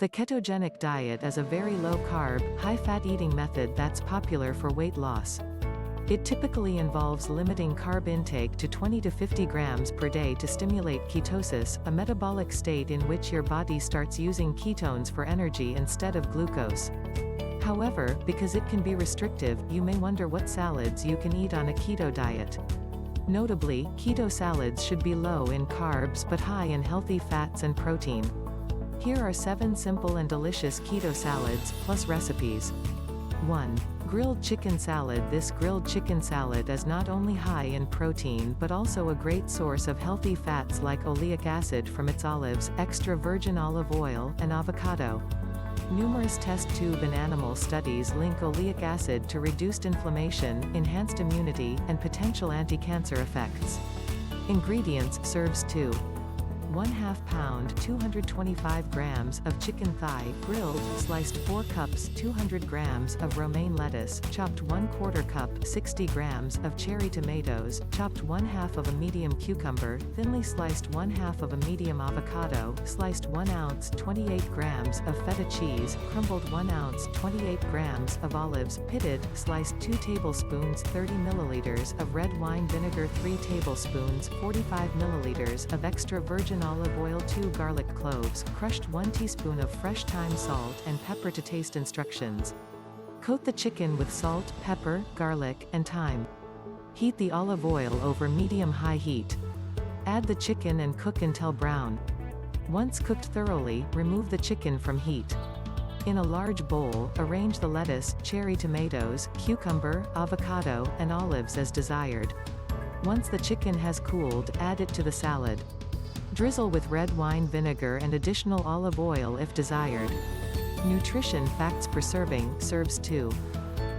The ketogenic diet is a very low-carb, high-fat eating method that's popular for weight loss. It typically involves limiting carb intake to 20 to 50 grams per day to stimulate ketosis, a metabolic state in which your body starts using ketones for energy instead of glucose. However, because it can be restrictive, you may wonder what salads you can eat on a keto diet. Notably, keto salads should be low in carbs but high in healthy fats and protein. Here are 7 simple and delicious keto salads, plus recipes. 1. Grilled chicken salad. This grilled chicken salad is not only high in protein but also a great source of healthy fats like oleic acid from its olives, extra virgin olive oil, and avocado. Numerous test tube and animal studies link oleic acid to reduced inflammation, enhanced immunity, and potential anti-cancer effects. Ingredients. Serves 2. 1/2 pound 225 grams of chicken thigh, grilled, sliced 4 cups 200 grams of romaine lettuce, chopped 1/4 cup 60 grams of cherry tomatoes, chopped 1/2 of a medium cucumber, thinly sliced 1/2 of a medium avocado, sliced 1 ounce 28 grams of feta cheese, crumbled 1 ounce 28 grams of olives, pitted, sliced 2 tablespoons 30 milliliters of red wine vinegar, 3 tablespoons 45 milliliters of extra virgin olive oil, 2 garlic cloves, crushed 1 teaspoon of fresh thyme, salt and pepper to taste. Instructions. Coat the chicken with salt, pepper, garlic, and thyme. Heat the olive oil over medium-high heat. Add the chicken and cook until brown. Once cooked thoroughly, remove the chicken from heat. In a large bowl, arrange the lettuce, cherry tomatoes, cucumber, avocado, and olives as desired. Once the chicken has cooled, add it to the salad. Drizzle with red wine vinegar and additional olive oil if desired. Nutrition facts per serving. Serves 2.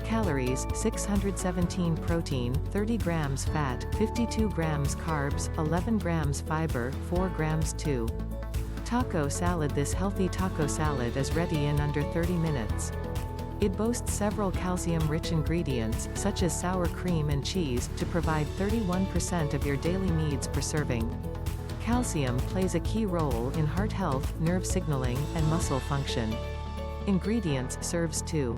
Calories: 617 protein, 30 grams fat, 52 grams carbs, 11 grams fiber, 4 grams 2. Taco salad. This healthy taco salad is ready in under 30 minutes. It boasts several calcium-rich ingredients, such as sour cream and cheese, to provide 31% of your daily needs per serving. Calcium plays a key role in heart health, nerve signaling, and muscle function. Ingredients. Serves 2.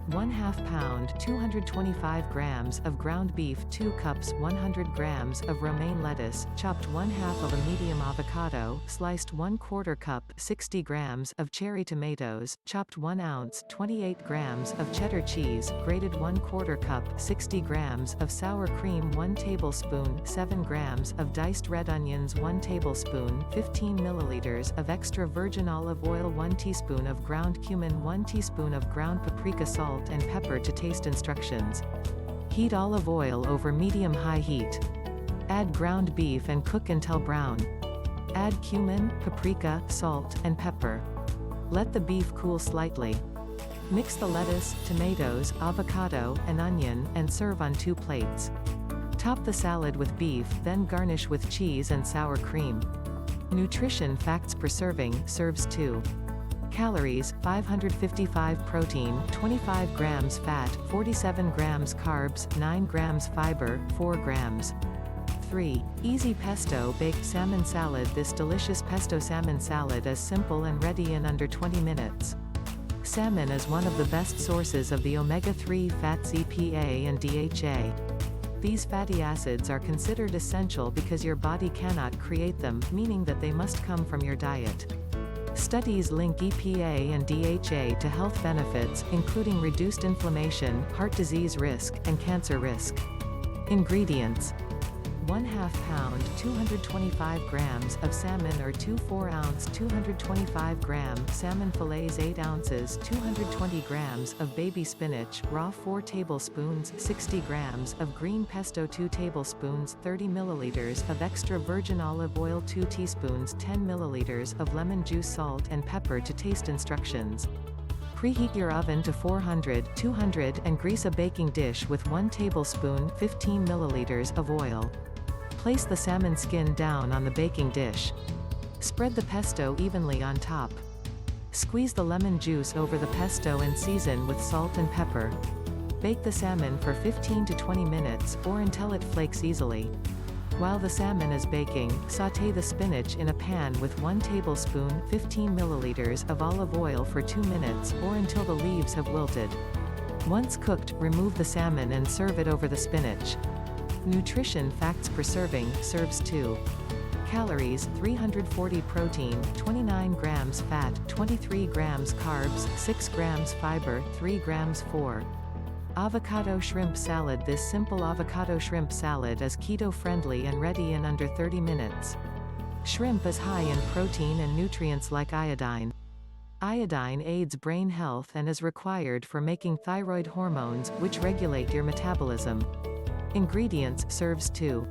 1/2 pound 225 grams of ground beef, 2 cups 100 grams of romaine lettuce, chopped 1/2 of a medium avocado, sliced 1/4 cup 60 grams of cherry tomatoes, chopped 1 ounce 28 grams of cheddar cheese, grated 1/4 cup 60 grams of sour cream, 1 tablespoon 7 grams of diced red onions, 1 tablespoon 15 milliliters of extra virgin olive oil, 1 teaspoon of ground cumin, 1 teaspoon of ground paprika, salt and pepper to taste. Instructions. Heat olive oil over medium-high heat. Add ground beef and cook until brown. Add cumin, paprika, salt, and pepper. Let the beef cool slightly. Mix the lettuce, tomatoes, avocado, and onion, and serve on 2 plates. Top the salad with beef, then garnish with cheese and sour cream. Nutrition facts per serving. Serves 2. Calories: 555 protein, 25 grams fat, 47 grams carbs, 9 grams fiber, 4 grams. 3. Easy pesto baked salmon salad. This delicious pesto salmon salad is simple and ready in under 20 minutes. Salmon is one of the best sources of the omega-3 fats EPA and DHA. These fatty acids are considered essential because your body cannot create them, meaning that they must come from your diet. Studies link EPA and DHA to health benefits, including reduced inflammation, heart disease risk, and cancer risk. Ingredients. 1/2 pound 225 grams of salmon or 2 4-ounce 225 gram salmon fillets, 8 ounces 220 grams of baby spinach, raw, 4 tablespoons 60 grams of green pesto, 2 tablespoons 30 milliliters of extra virgin olive oil, 2 teaspoons 10 milliliters of lemon juice, salt and pepper to taste. Instructions. Preheat your oven to 400-200 and grease a baking dish with 1 tablespoon 15 milliliters of oil. Place the salmon skin down on the baking dish. Spread the pesto evenly on top. Squeeze the lemon juice over the pesto and season with salt and pepper. Bake the salmon for 15 to 20 minutes, or until it flakes easily. While the salmon is baking, sauté the spinach in a pan with 1 tablespoon 15 milliliters of olive oil for 2 minutes, or until the leaves have wilted. Once cooked, remove the salmon and serve it over the spinach. Nutrition facts per serving, serves 2. Calories, 340 protein, 29 grams fat, 23 grams carbs, 6 grams fiber, 3 grams 4. Avocado shrimp salad. This simple avocado shrimp salad is keto-friendly and ready in under 30 minutes. Shrimp is high in protein and nutrients like iodine. Iodine aids brain health and is required for making thyroid hormones, which regulate your metabolism. Ingredients, serves 2.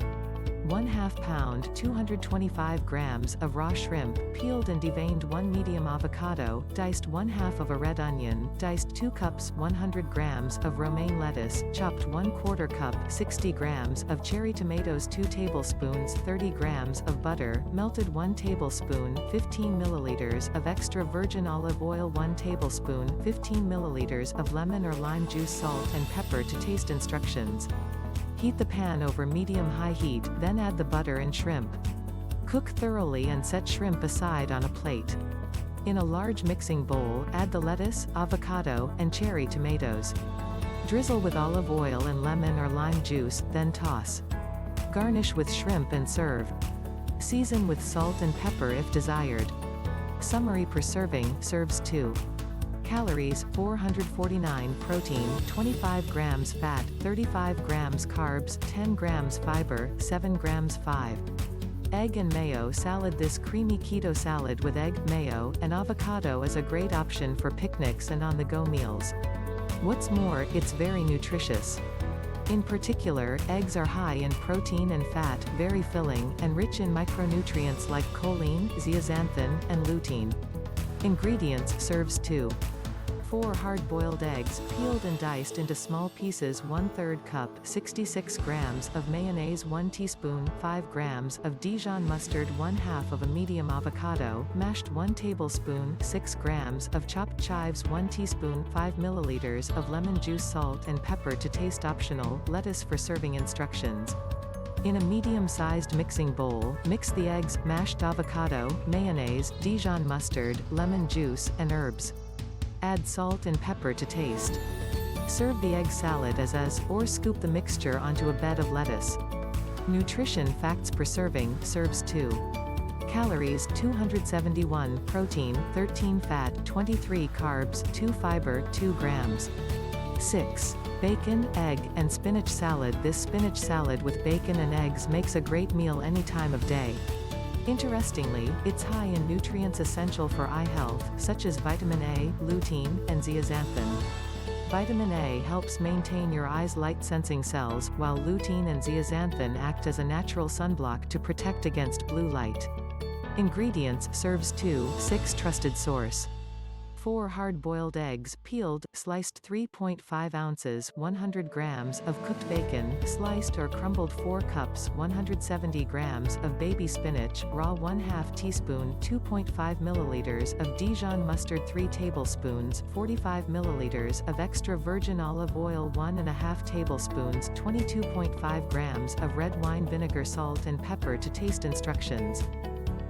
1/2 pound 225 grams of raw shrimp, peeled and deveined 1 medium avocado, diced 1/2 of a red onion, diced 2 cups 100 grams of romaine lettuce, chopped 1/4 cup 60 grams of cherry tomatoes, 2 tablespoons 30 grams of butter, melted 1 tablespoon 15 milliliters of extra virgin olive oil, 1 tablespoon 15 milliliters of lemon or lime juice, salt and pepper to taste. Instructions. Heat the pan over medium-high heat, then add the butter and shrimp. Cook thoroughly and set shrimp aside on a plate. In a large mixing bowl, add the lettuce, avocado, and cherry tomatoes. Drizzle with olive oil and lemon or lime juice, then toss. Garnish with shrimp and serve. Season with salt and pepper if desired. Summary per serving, serves 2. Calories, 449 protein, 25 grams fat, 35 grams carbs, 10 grams fiber, 7 grams 5. Egg and mayo salad. This creamy keto salad with egg, mayo, and avocado is a great option for picnics and on-the-go meals. What's more, it's very nutritious. In particular, eggs are high in protein and fat, very filling, and rich in micronutrients like choline, zeaxanthin, and lutein. Ingredients, serves 2. 4 hard-boiled eggs, peeled and diced into small pieces, 1/3 cup 66 grams of mayonnaise, 1 teaspoon 5 grams of Dijon mustard, 1/2 of a medium avocado, mashed 1 tablespoon 6 grams of chopped chives, 1 teaspoon 5 milliliters of lemon juice, salt and pepper to taste, optional. Lettuce for serving. Instructions. In a medium-sized mixing bowl, mix the eggs, mashed avocado, mayonnaise, Dijon mustard, lemon juice, and herbs. Add salt and pepper to taste. Serve the egg salad as is, or scoop the mixture onto a bed of lettuce. Nutrition facts per serving, serves 2. Calories, 271 protein, 13 fat, 23 carbs, 2 fiber, 2 grams. 6. Bacon, egg, and spinach salad. This spinach salad with bacon and eggs makes a great meal any time of day. Interestingly, it's high in nutrients essential for eye health, such as vitamin A, lutein, and zeaxanthin. Vitamin A helps maintain your eye's light-sensing cells, while lutein and zeaxanthin act as a natural sunblock to protect against blue light. Ingredients, serves 2. 6 trusted source. 4 hard-boiled eggs, peeled, sliced 3.5 ounces 100 grams of cooked bacon, sliced or crumbled 4 cups 170 grams of baby spinach, raw 1/2 teaspoon 2.5 milliliters of Dijon mustard, 3 tablespoons 45 milliliters of extra virgin olive oil, 1.5 tablespoons 22.5 grams of red wine vinegar, salt and pepper to taste. Instructions.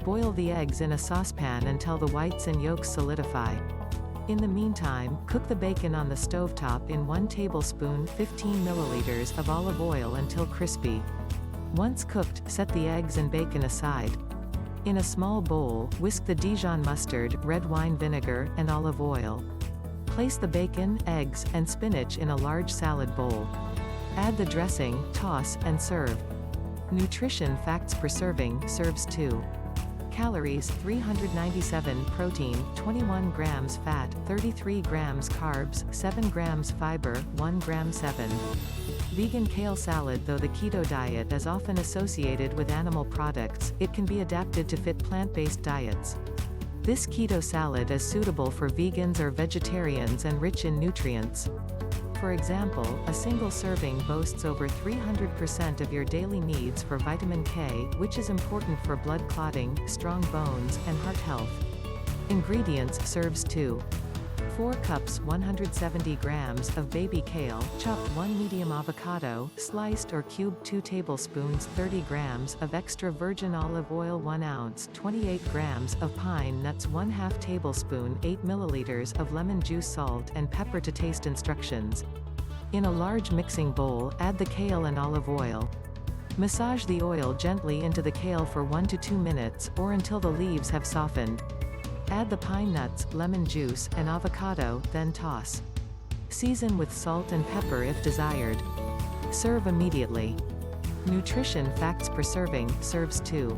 Boil the eggs in a saucepan until the whites and yolks solidify. In the meantime, cook the bacon on the stovetop in 1 tablespoon 15 milliliters of olive oil until crispy. Once cooked, set the eggs and bacon aside. In a small bowl, whisk the Dijon mustard, red wine vinegar, and olive oil. Place the bacon, eggs, and spinach in a large salad bowl. Add the dressing, toss, and serve. Nutrition facts per serving, serves 2. Calories, 397 protein, 21 grams fat, 33 grams carbs, 7 grams fiber, 1 gram 7. Vegan kale salad. Though the keto diet is often associated with animal products, it can be adapted to fit plant-based diets. This keto salad is suitable for vegans or vegetarians and rich in nutrients. For example, a single serving boasts over 300% of your daily needs for vitamin K, which is important for blood clotting, strong bones, and heart health. Ingredients, serves 2. 4 cups 170 grams of baby kale, chopped 1 medium avocado, sliced or cubed 2 tablespoons 30 grams of extra virgin olive oil 1 ounce 28 grams of pine nuts 1/2 tablespoon 8 milliliters of lemon juice salt and pepper to taste instructions. In a large mixing bowl, add the kale and olive oil. Massage the oil gently into the kale for 1 to 2 minutes, or until the leaves have softened. Add the pine nuts, lemon juice, and avocado, then toss. Season with salt and pepper if desired. Serve immediately. Nutrition facts per serving: serves 2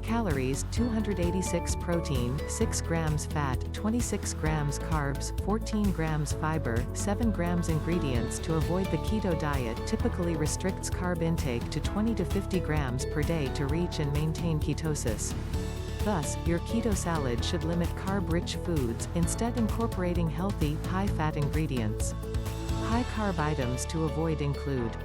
calories, 286 protein, 6 grams fat, 26 grams carbs, 14 grams fiber, 7 grams. Ingredients to avoid the keto diet typically restricts carb intake to 20 to 50 grams per day to reach and maintain ketosis. Thus, your keto salad should limit carb-rich foods, instead incorporating healthy, high-fat ingredients. High-carb items to avoid include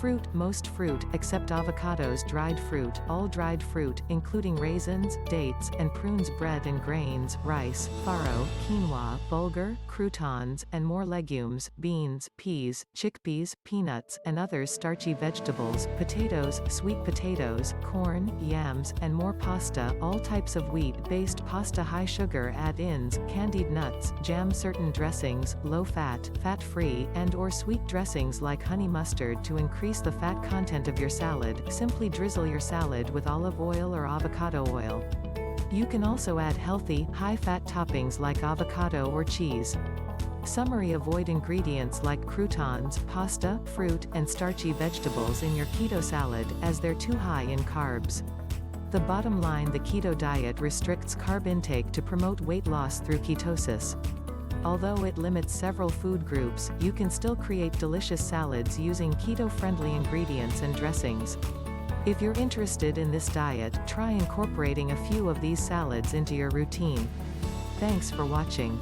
fruit, most fruit, except avocados, dried fruit, all dried fruit, including raisins, dates, and prunes, bread and grains, rice, farro, quinoa, bulgur, croutons, and more legumes, beans, peas, chickpeas, peanuts, and other starchy vegetables, potatoes, sweet potatoes, corn, yams, and more. Pasta, all types of wheat-based pasta. High sugar add-ins, candied nuts, jam. Certain dressings, low-fat, fat-free, and/or sweet dressings like honey mustard. To increase the fat content of your salad, simply drizzle your salad with olive oil or avocado oil. You can also add healthy, high-fat toppings like avocado or cheese. Summary: avoid ingredients like croutons, pasta, fruit, and starchy vegetables in your keto salad, as they're too high in carbs. The bottom line: the keto diet restricts carb intake to promote weight loss through ketosis. Although it limits several food groups, you can still create delicious salads using keto-friendly ingredients and dressings. If you're interested in this diet, try incorporating a few of these salads into your routine. Thanks for watching.